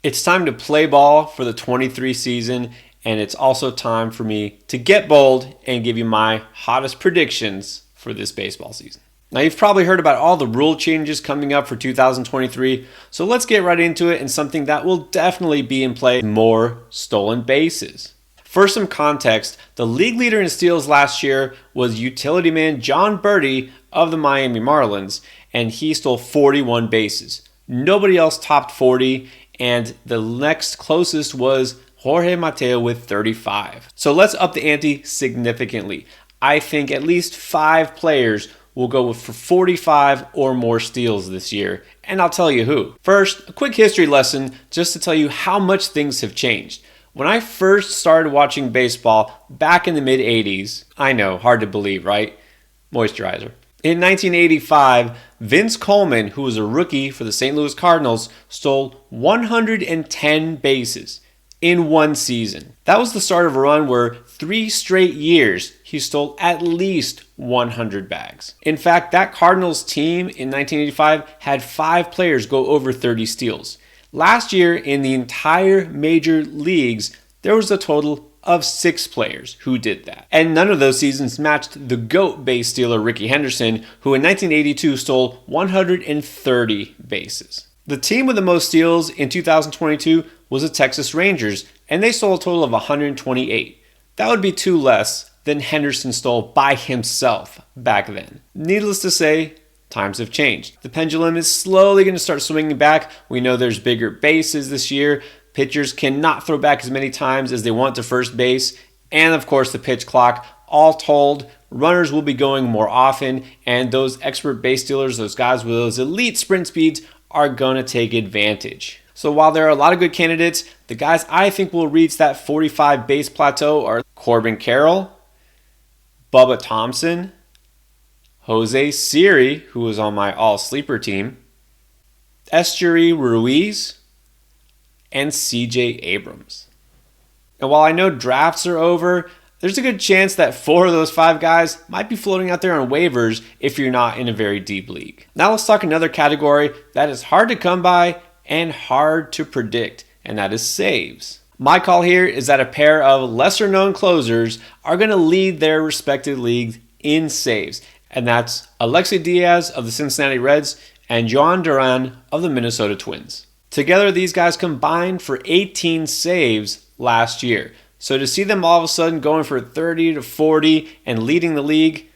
It's time to play ball for the 23 season, and it's also time for me to get bold and give you my hottest predictions for this baseball season. Now, you've probably heard about all the rule changes coming up for 2023, so let's get right into it, and something that will definitely be in play: more stolen bases. For some context, the league leader in steals last year was utility man Jon Berti of the Miami Marlins, and he stole 41 bases. Nobody else topped 40, and the next closest was Jorge Mateo with 35. So let's up the ante significantly. I think at least 5 players will go for 45 or more steals this year, and I'll tell you who. First, a quick history lesson just to tell you how much things have changed. When I first started watching baseball back in the mid-80s, I know, hard to believe, right? Moisturizer. In 1985, Vince Coleman, who was a rookie for the St. Louis Cardinals, stole 110 bases in one season. That was the start of a run where 3 straight years he stole at least 100 bags. In fact, that Cardinals team in 1985 had 5 players go over 30 steals. Last year, in the entire major leagues, there was a total of 6 players who did that. And none of those seasons matched the GOAT base stealer Rickey Henderson, who in 1982 stole 130 bases. The team with the most steals in 2022 was the Texas Rangers, and they stole a total of 128. That would be 2 less than Henderson stole by himself back then. Needless to say, times have changed. The pendulum is slowly going to start swinging back. We know there's bigger bases this year. Pitchers cannot throw back as many times as they want to first base. And of course, the pitch clock. All told, runners will be going more often, and those expert base stealers, those guys with those elite sprint speeds, are going to take advantage. So while there are a lot of good candidates, the guys I think will reach that 45 base plateau are Corbin Carroll, Bubba Thompson, Jose Siri, who was on my all-sleeper team, Esteury Ruiz, and CJ Abrams. And while I know drafts are over, there's a good chance that 4 of those 5 guys might be floating out there on waivers if you're not in a very deep league. Now let's talk another category that is hard to come by and hard to predict, and that is saves. My call here is that a pair of lesser-known closers are going to lead their respective leagues in saves, and that's Alexi Diaz of the Cincinnati Reds and Jhoan Duran of the Minnesota Twins. Together, these guys combined for 18 saves last year. So to see them all of a sudden going for 30 to 40 and leading the league,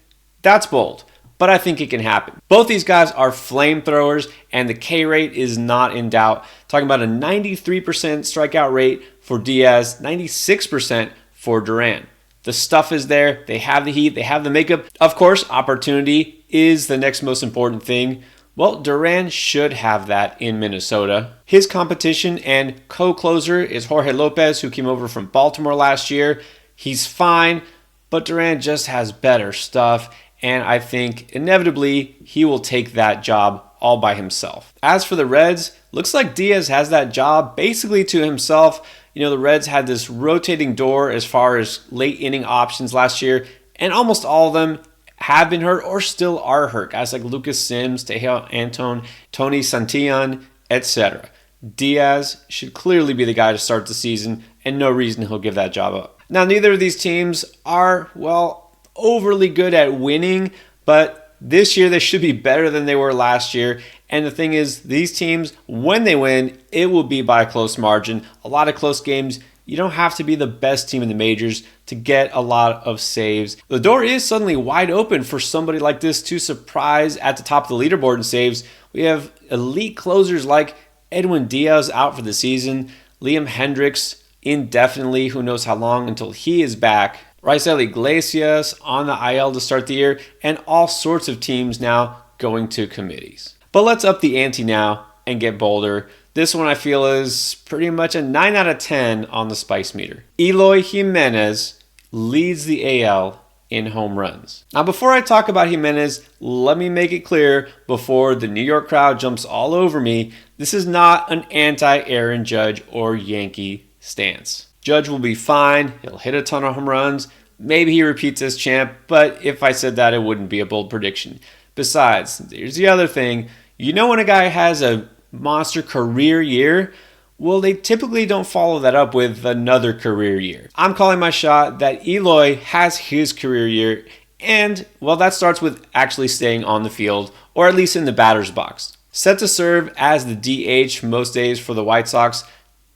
that's bold, but I think it can happen. Both these guys are flamethrowers, and the K rate is not in doubt. Talking about a 93% strikeout rate for Diaz, 96% for Duran. The stuff is there. They have the heat. They have the makeup. Of course, opportunity is the next most important thing. Well, Duran should have that in Minnesota. His competition and co-closer is Jorge Lopez, who came over from Baltimore last year. He's fine, but Duran just has better stuff, and I think inevitably he will take that job all by himself. As for the Reds, looks like Diaz has that job basically to himself. You know, the Reds had this rotating door as far as late inning options last year, and almost all of them have been hurt or still are hurt. Guys like Lucas Sims, Tejao Antone, Tony Santillan, etc. Diaz should clearly be the guy to start the season, and no reason he'll give that job up. Now, neither of these teams are, well, overly good at winning, but this year they should be better than they were last year. And the thing is, these teams, when they win, it will be by a close margin. A lot of close games. You don't have to be the best team in the majors to get a lot of saves. The door is suddenly wide open for somebody like this to surprise at the top of the leaderboard in saves. We have elite closers like Edwin Diaz out for the season, Liam Hendriks indefinitely, who knows how long until he is back, Raisel Iglesias on the IL to start the year, and all sorts of teams now going to committees. But let's up the ante now and get bolder. This one I feel is pretty much a 9 out of 10 on the spice meter. Eloy Jimenez leads the AL in home runs. Now, before I talk about Jimenez, let me make it clear before the New York crowd jumps all over me, this is not an anti-Aaron Judge or Yankee stance. Judge will be fine. He'll hit a ton of home runs. Maybe he repeats as champ, but if I said that, it wouldn't be a bold prediction. Besides, here's the other thing. You know when a guy has a monster career year? well, they typically don't follow that up with another career year. I'm calling my shot that Eloy has his career year, and, well, that starts with actually staying on the field, or at least in the batter's box. Set to serve as the DH most days for the White Sox,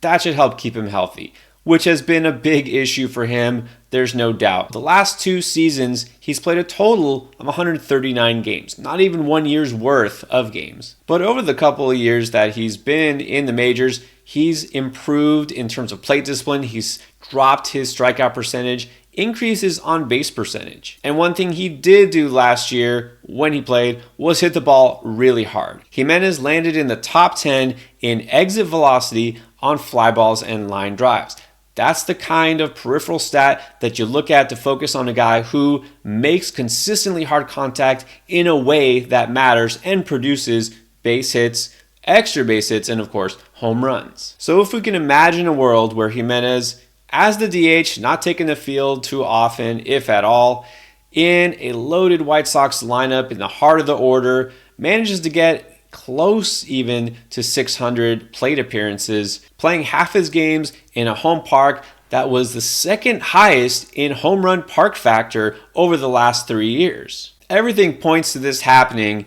that should help keep him healthy, which has been a big issue for him, there's no doubt. The last 2 seasons, he's played a total of 139 games, not even 1 year's worth of games. But over the couple of years that he's been in the majors, he's improved in terms of plate discipline, he's dropped his strikeout percentage, increased his on-base percentage. And one thing he did do last year when he played was hit the ball really hard. Jimenez landed in the top 10 in exit velocity on fly balls and line drives. That's the kind of peripheral stat that you look at to focus on a guy who makes consistently hard contact in a way that matters and produces base hits, extra base hits, and of course, home runs. So if we can imagine a world where Jimenez, as the DH, not taking the field too often, if at all, in a loaded White Sox lineup in the heart of the order, manages to get close even to 600 plate appearances, playing half his games in a home park that was the second highest in home run park factor over the last 3 years. Everything points to this happening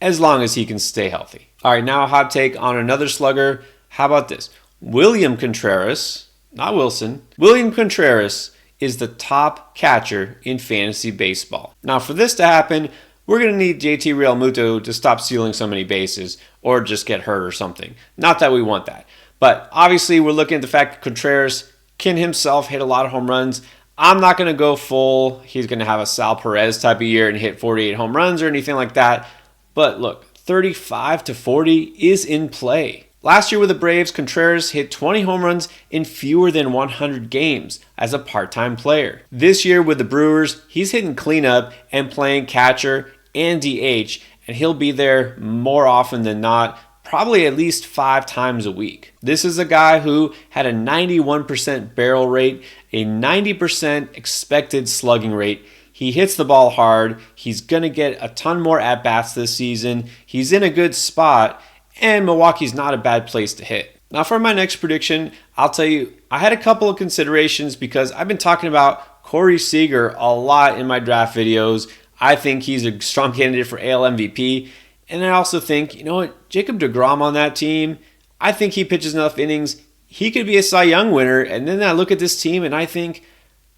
as long as he can stay healthy. All right, now a hot take on another slugger. How about this? William Contreras, not Wilson, William Contreras is the top catcher in fantasy baseball. Now, for this to happen, we're going to need JT Realmuto to stop stealing so many bases or just get hurt or something. Not that we want that. But obviously, we're looking at the fact that Contreras can himself hit a lot of home runs. I'm not going to go full, he's going to have a Sal Perez type of year and hit 48 home runs or anything like that. But look, 35 to 40 is in play. Last year with the Braves, Contreras hit 20 home runs in fewer than 100 games as a part-time player. This year with the Brewers, he's hitting cleanup and playing catcher and DH, and he'll be there more often than not, probably at least 5 times a week. This is a guy who had a 91% barrel rate, a 90% expected slugging rate. He hits the ball hard. He's going to get a ton more at-bats this season. He's in a good spot, and Milwaukee's not a bad place to hit. Now for my next prediction, I'll tell you, I had a couple of considerations because I've been talking about Corey Seager a lot in my draft videos. I think he's a strong candidate for AL MVP. And I also think, you know what, Jacob deGrom on that team, I think he pitches enough innings. He could be a Cy Young winner. And then I look at this team and I think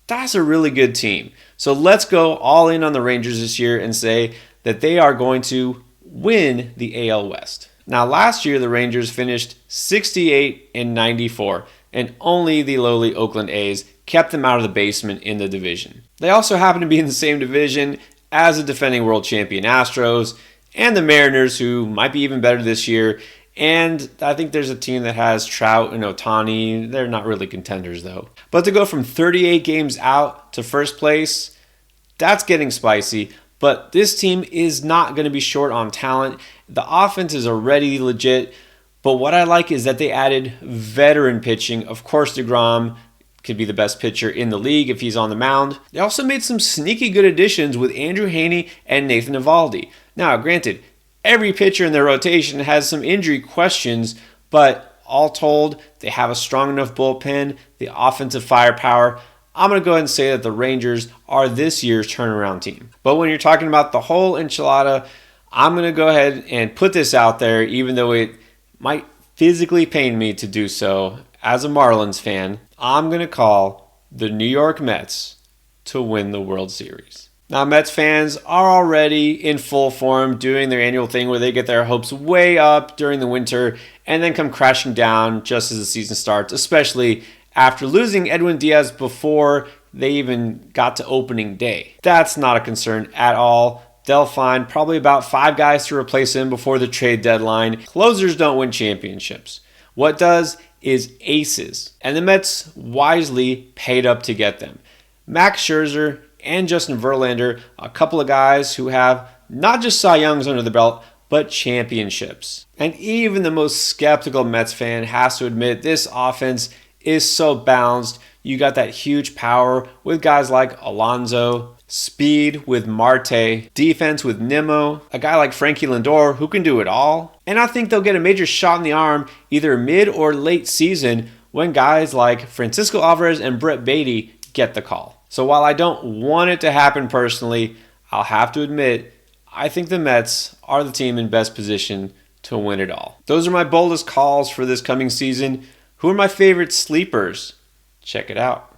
that's a really good team. So let's go all in on the Rangers this year and say that they are going to win the AL West. Now last year the Rangers finished 68-94 and only the lowly Oakland A's kept them out of the basement in the division. They also happen to be in the same division as the defending world champion Astros and the Mariners, who might be even better this year. And I think there's a team that has Trout and Ohtani. They're not really contenders though. But to go from 38 games out to first place, that's getting spicy. But this team is not going to be short on talent. The offense is already legit. But what I like is that they added veteran pitching. Of course, DeGrom could be the best pitcher in the league if he's on the mound. They also made some sneaky good additions with Andrew Heaney and Nathan Eovaldi. Now, granted, every pitcher in their rotation has some injury questions, but all told, they have a strong enough bullpen, the offensive firepower. I'm going to go ahead and say that the Rangers are this year's turnaround team. But when you're talking about the whole enchilada, I'm going to go ahead and put this out there, even though it might physically pain me to do so as a Marlins fan. I'm going to call the New York Mets to win the World Series. Now, Mets fans are already in full form doing their annual thing where they get their hopes way up during the winter and then come crashing down just as the season starts, especially after losing Edwin Diaz before they even got to opening day. That's not a concern at all. They'll find probably about 5 guys to replace him before the trade deadline. Closers don't win championships. What does is aces, and the Mets wisely paid up to get them. Max Scherzer and Justin Verlander, a couple of guys who have not just Cy Youngs under the belt, but championships. And even the most skeptical Mets fan has to admit this offense is so balanced. You got that huge power with guys like Alonso speed with Marte, defense with Nimmo, a guy like Frankie Lindor who can do it all. And I think they'll get a major shot in the arm either mid or late season when guys like Francisco Alvarez and Brett Baty get the call. So while I don't want it to happen personally, I'll have to admit, I think the Mets are the team in best position to win it all. Those are my boldest calls for this coming season. Who are my favorite sleepers? Check it out.